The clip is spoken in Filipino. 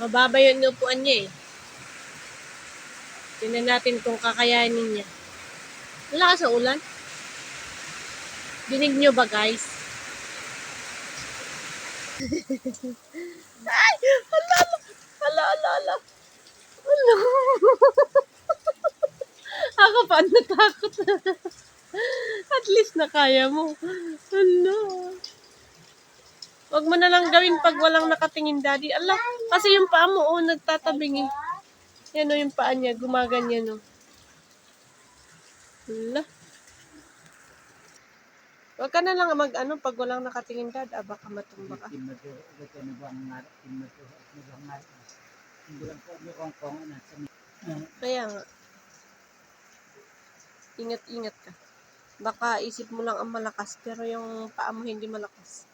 Mababa yung inupuan niya eh. Tingnan natin kung kakayanin niya. Wala ka sa ulan? Dinig nyo ba guys? Ay! Hala! Hala! Hala! Hala! Hala! Ako pa natakot. At least na kaya mo. Hala! Wag mo na lang gawin pag walang nakatingin, Daddy. Allah, kasi yung paa mo, nagtatabing eh. Yan o, yung paa niya, gumaganyan o. Hala. Wag ka na lang pag walang nakatingin, Dad. Baka matumba ka. Kaya nga. Ingat-ingat ka. Baka isip mo lang ang malakas, pero yung paa mo hindi malakas.